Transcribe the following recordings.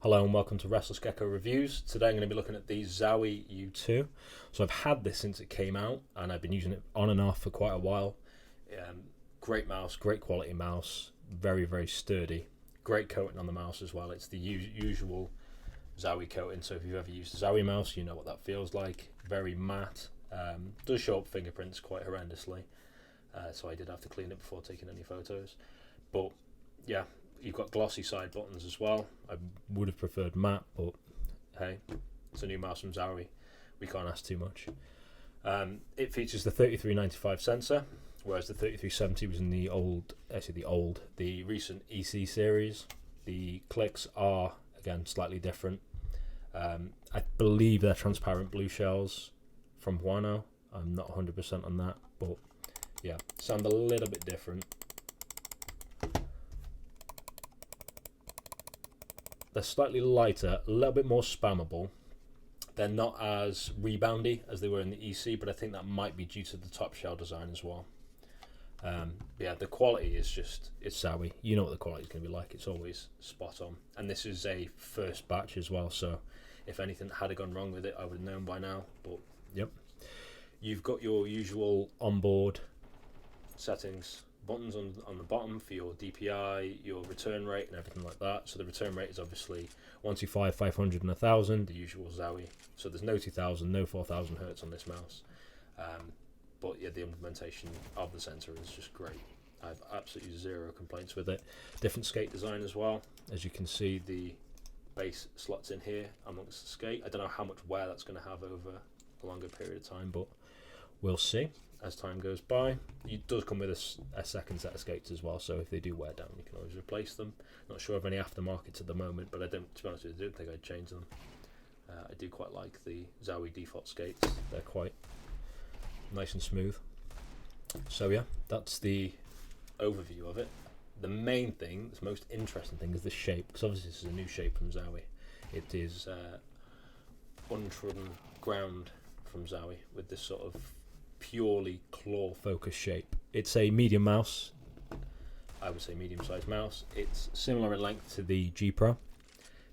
Hello and welcome to Restless Gecko Reviews. Today I'm going to be looking at the Zowie U2. So I've had this since it came out and I've been using it on and off for quite a while. Great mouse, great quality mouse, very sturdy. Great coating on the mouse as well. It's the usual Zowie coating, so if you've ever used a Zowie mouse you know what that feels like. Very matte, does show up fingerprints quite horrendously, so I did have to clean it before taking any photos. But yeah, you've got glossy side buttons as well. I would have preferred matte, but hey, it's a new mouse from Zowie. We can't ask too much. It features the 3395 sensor, whereas the 3370 was in the recent EC series. The clicks are, again, slightly different. I believe they're transparent blue shells from Huano. I'm not 100% on that, but yeah, sound a little bit different. They're slightly lighter, a little bit more spammable. They're not as reboundy as they were in the EC, but I think that might be due to the top shell design as well. Yeah, the quality is just, it's Zowie. You know what the quality is going to be like. It's always spot on. And this is a first batch as well, so if anything had gone wrong with it, I would have known by now. But yep, you've got your usual onboard settings buttons on the bottom for your DPI, your return rate and everything like that. So the return rate is obviously 125, 500 and 1000, the usual Zowie. So there's no 2000, no 4000 hertz on this mouse. But yeah, the implementation of the sensor is just great. I have absolutely zero complaints with it. Different skate design as well. As you can see, the base slots in here amongst the skate. I don't know how much wear that's going to have over a longer period of time, but we'll see as time goes by. It does come with a second set of skates as well, so if they do wear down you can always replace them. Not sure of any aftermarkets at the moment, but to be honest with you, I don't think I'd change them. I do quite like the Zowie default skates. They're quite nice and smooth. So yeah, that's the overview of it. The main thing, the most interesting thing, is the shape, because obviously this is a new shape from Zowie. It is untrodden ground from Zowie with this sort of purely claw focus shape. It's a medium mouse, I would say medium sized mouse. It's similar in length to the Gpro.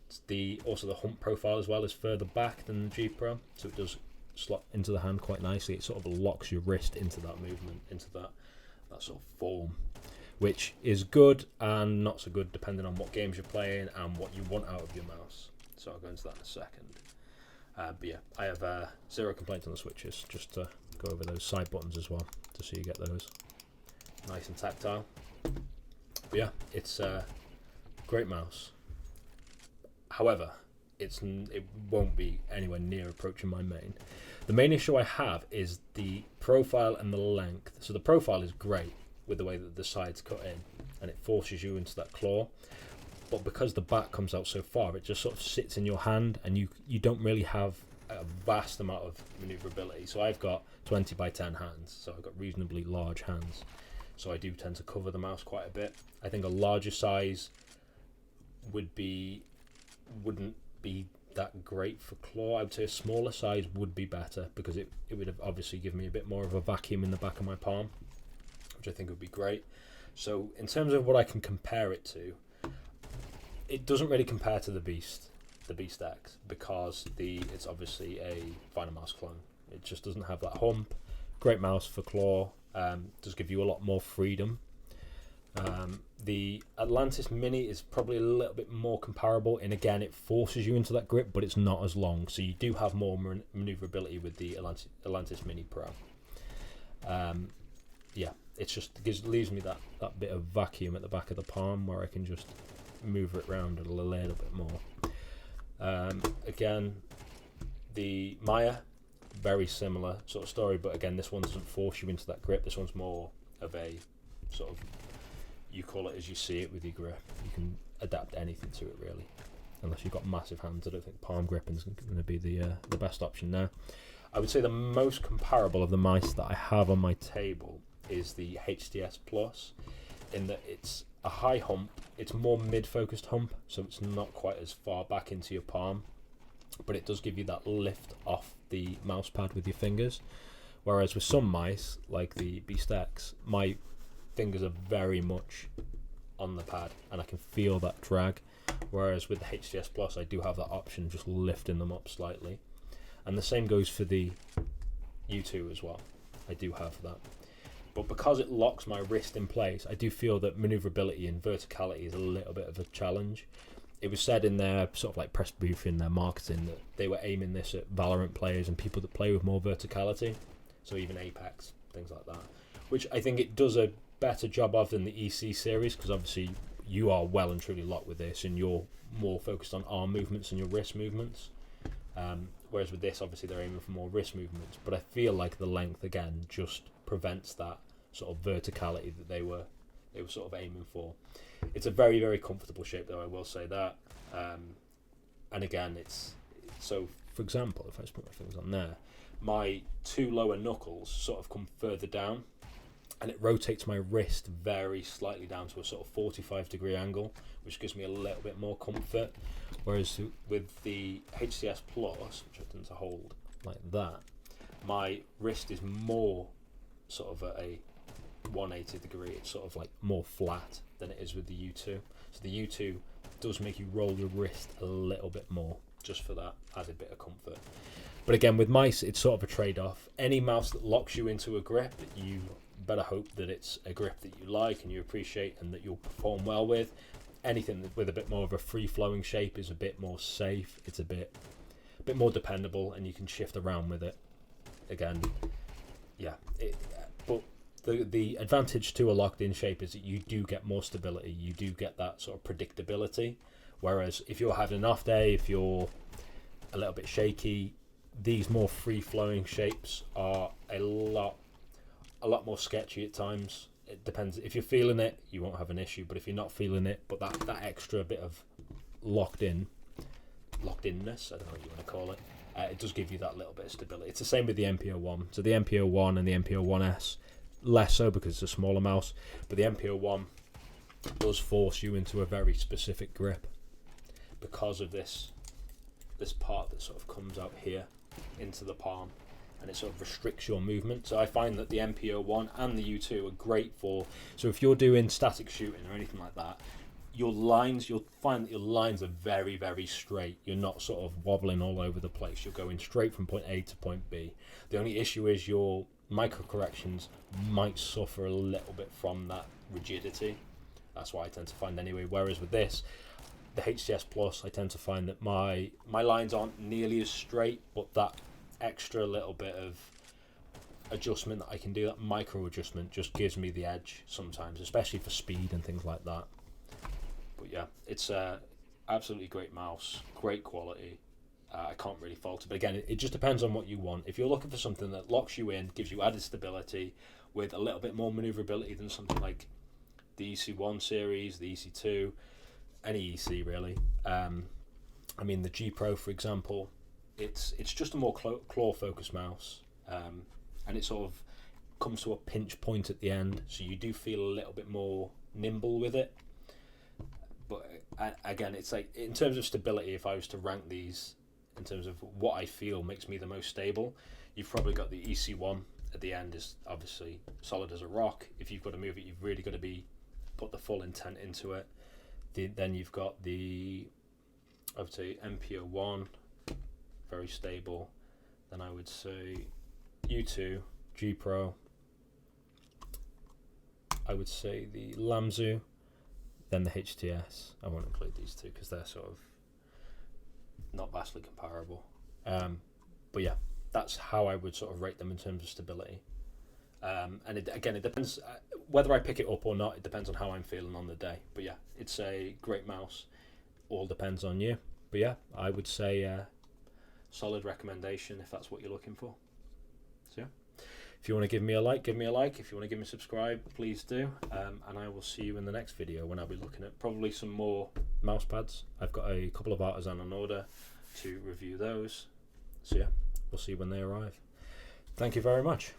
It's also the hump profile as well is further back than the Gpro, so it does slot into the hand quite nicely. It sort of locks your wrist into that movement, into that sort of form, which is good and not so good depending on what games you're playing and what you want out of your mouse. So I'll go into that in a second. But yeah, I have zero complaints on the switches, just to go over those side buttons as well, just so you get those nice and tactile. But yeah, it's a great mouse. However, it won't be anywhere near approaching my main. The main issue I have is the profile and the length. So the profile is great with the way that the sides cut in, and it forces you into that claw. But because the back comes out so far, it just sort of sits in your hand, and you don't really have a vast amount of maneuverability. So I've got 20 by 10 hands, so I've got reasonably large hands. So I do tend to cover the mouse quite a bit. I think a larger size wouldn't be that great for claw. I would say a smaller size would be better, because it would have obviously given me a bit more of a vacuum in the back of my palm, which I think would be great. So in terms of what I can compare it to, it doesn't really compare to the BeastX, because it's obviously a Final Mouse clone. It just doesn't have that hump. Great mouse for claw, does give you a lot more freedom. The Atlantis Mini is probably a little bit more comparable, and again it forces you into that grip, but it's not as long, so you do have more maneuverability with the Atlantis Mini Pro. Yeah, it's just leaves me that bit of vacuum at the back of the palm where I can just move it around a little bit more. Again, the Maya, very similar sort of story, but again this one doesn't force you into that grip. This one's more of a sort of, you call it as you see it with your grip. You can adapt anything to it really, unless you've got massive hands. I don't think palm gripping is going to be the best option there. I would say the most comparable of the mice that I have on my table is the HTS Plus, in that it's a high hump. It's more mid-focused hump, so it's not quite as far back into your palm, but it does give you that lift off the mouse pad with your fingers. Whereas with some mice, like the BeastX, my fingers are very much on the pad and I can feel that drag. whereas with the HTS Plus I do have that option, just lifting them up slightly. And the same goes for the U2 as well. I do have that. But because it locks my wrist in place, I do feel that maneuverability and verticality is a little bit of a challenge. It was said in their sort of like press briefing, their marketing, that they were aiming this at Valorant players and people that play with more verticality. So even Apex, things like that. Which I think it does a better job of than the EC series, because obviously you are well and truly locked with this and you're more focused on arm movements and your wrist movements. Whereas with this, obviously they're aiming for more wrist movements. But I feel like the length, again, just prevents that sort of verticality that they were sort of aiming for. It's a very, very comfortable shape, though, I will say that. And again, it's so, for example, if I just put my fingers on there, my two lower knuckles sort of come further down, and it rotates my wrist very slightly down to a sort of 45-degree angle, which gives me a little bit more comfort. Whereas with the HTS Plus, which I tend to hold like that, my wrist is more sort of at a 180 degree. It's sort of like more flat than it is with the U2. So the U2 does make you roll your wrist a little bit more, just for that added bit of comfort. But again, with mice, it's sort of a trade-off. Any mouse that locks you into a grip, you better hope that it's a grip that you like and you appreciate and that you'll perform well with. Anything with a bit more of a free-flowing shape is a bit more safe. It's a bit more dependable, and you can shift around with it. Again, yeah. But the advantage to a locked-in shape is that you do get more stability. You do get that sort of predictability. Whereas if you're having an off day, if you're a little bit shaky, these more free-flowing shapes are a lot more sketchy at times. It depends. If you're feeling it, you won't have an issue. But if you're not feeling it, but that extra bit of locked-inness, I don't know what you want to call it, it does give you that little bit of stability. It's the same with the NP-01. So the NP-01 and the NP-01S, less so because it's a smaller mouse, but the NP-01 does force you into a very specific grip because of this part that sort of comes out here into the palm, and it sort of restricts your movement. So I find that the NP-01 and the U2 are great for, so if you're doing static shooting or anything like that, you'll find that your lines are very, very straight. You're not sort of wobbling all over the place. You're going straight from point A to point B. The only issue is your micro corrections might suffer a little bit from that rigidity. That's what I tend to find anyway. Whereas with this, the HTS Plus, I tend to find that my lines aren't nearly as straight, but that extra little bit of adjustment that I can do, that micro adjustment, just gives me the edge sometimes, especially for speed and things like that. But yeah, it's a absolutely great mouse, great quality. I can't really fault it, but again, it just depends on what you want. If you're looking for something that locks you in, gives you added stability with a little bit more maneuverability than something like the EC1 series, the EC2, any EC really. I mean the Gpro, for example, it's just a more claw focused mouse, and it sort of comes to a pinch point at the end, so you do feel a little bit more nimble with it. But again, it's like, in terms of stability, if I was to rank these in terms of what I feel makes me the most stable, you've probably got the EC1 at the end, is obviously solid as a rock. If you've got to move it, you've really got to put the full intent into it. Then you've got the, I would say, NP-01, very stable. Then I would say U2, Gpro. I would say the Lamzu, then the HTS. I won't include these two because they're sort of not vastly comparable. But yeah, that's how I would sort of rate them in terms of stability. And it depends whether I pick it up or not. It depends on how I'm feeling on the day. But yeah, it's a great mouse. All depends on you. But yeah, I would say solid recommendation if that's what you're looking for. So yeah, if you want to give me a like, give me a like. If you want to give me a subscribe, please do. And I will see you in the next video when I'll be looking at probably some more mouse pads. I've got a couple of Artisan on order to review those. So yeah, we'll see when they arrive. Thank you very much.